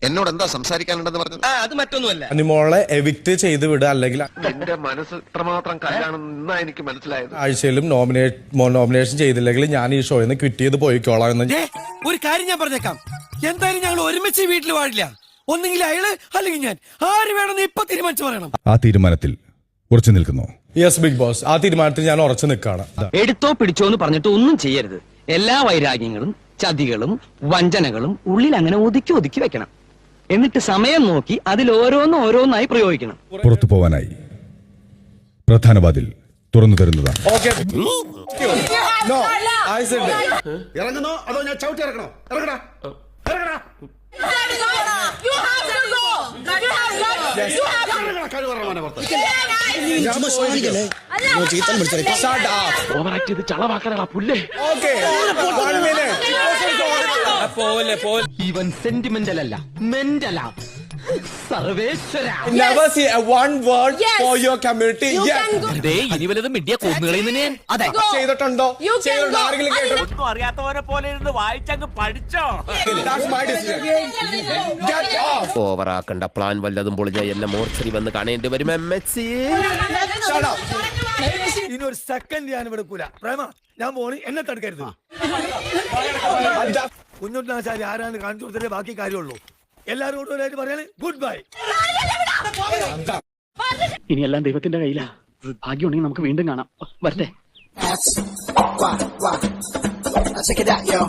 എന്നോട് എന്താ സംസാരിക്കാനുണ്ടെന്ന് പറഞ്ഞത്? അത് മറ്റൊന്നുമല്ല. അനിമോളെ എവിക്ട് ചെയ്ത് വിടുക, അല്ലെങ്കിൽ എന്റെ മനസ്സ് ഇത്രമാത്രം കല്യാണം എന്നാ എനിക്ക് മനസ്സിലായത്. ആഴ്ചയിലും നോമിനേഷൻ ചെയ്തില്ലെങ്കിൽ ഞാൻ ഈ ഷോയിൽ നിന്ന് ക്വിറ്റ് ചെയ്ത് പോയിക്കോളാം എന്ന്. ഒരു കാര്യം ഞാൻ പറഞ്ഞേക്കാം, എന്തായാലും ഞങ്ങൾ ഒരുമിച്ച് വീട്ടിൽ പാടില്ല. ഒന്നെങ്കിൽ അയാള് അല്ലെങ്കിൽ ഞാൻ, ആര് വേണമെന്ന് ഇപ്പൊ തീരുമാനിച്ചു പറയണം. ആ തീരുമാനത്തിൽ ഉറച്ചു നിൽക്കുന്നു. യെസ് ബിഗ് ബോസ്, ആ തീരുമാനത്തിൽ ഞാൻ ഉറച്ചു നിൽക്കുകയാണ്. എടുത്തോ പിടിച്ചോ എന്ന് പറഞ്ഞിട്ട് ഒന്നും ചെയ്യരുത്. എല്ലാ വൈരാഗ്യങ്ങളും ചതികളും വഞ്ചനകളും ഉള്ളിൽ അങ്ങനെ ഒതുക്കി ഒതുക്കി വെക്കണം. എന്നിട്ട് സമയം നോക്കി അതിൽ ഓരോന്നായി പ്രയോഗിക്കണം. പുറത്തു പോവാനായി പ്രധാന വാതിൽ തുറന്നു തരുന്നതാണ്. ഇറങ്ങുന്നോ അതോ ഞാൻ ചവിട്ടി ഇറക്കണോ? ഇറങ്ങടാ. ഇവൻ സെന്റിമെന്റൽ അല്ല, മെന്റലാ. സർവേശ്വര. Never say a one word for your community. ഇനി വല്ലതും മിഡിയ കൊന്നുകളി തന്നെ. അതെ, ചെയ്തിട്ടുണ്ടോ? ആരെങ്കിലും കേട്ടോ? ഒന്നും അറിയാത്തവരെ പോലെ ഇരുന്ന് വായിച്ചങ്ങ് പഠിച്ചോ. That's my decision. Get off. ഓവറാക്കണ്ട. പ്ലാൻ വല്ലതും പൊളിഞ്ഞ എന്നെ മോർച്ചറി വന്ന് കാണേണ്ടി വരും. Shut up. ഇനി ഒരു സെക്കൻഡ് ഞാൻ ഇവിടെ കൂല. പ്രേമ, ഞാൻ പോണി, എന്നെ തടുക്കരുത്. കുഞ്ഞുണ്ണാചാരി ആരാണ് കാണിച്ചു കൊടുത്തേ ബാക്കി കാര്യമുള്ളൂ. എല്ലാരോടും പറയാൻ ഗുഡ് ബൈ. ഇനിയെല്ലാം ദൈവത്തിന്റെ കയ്യിലാ. ഭാഗ്യമുണ്ടെങ്കിൽ നമുക്ക് വീണ്ടും കാണാം. വരട്ടെ. Check it out, yo.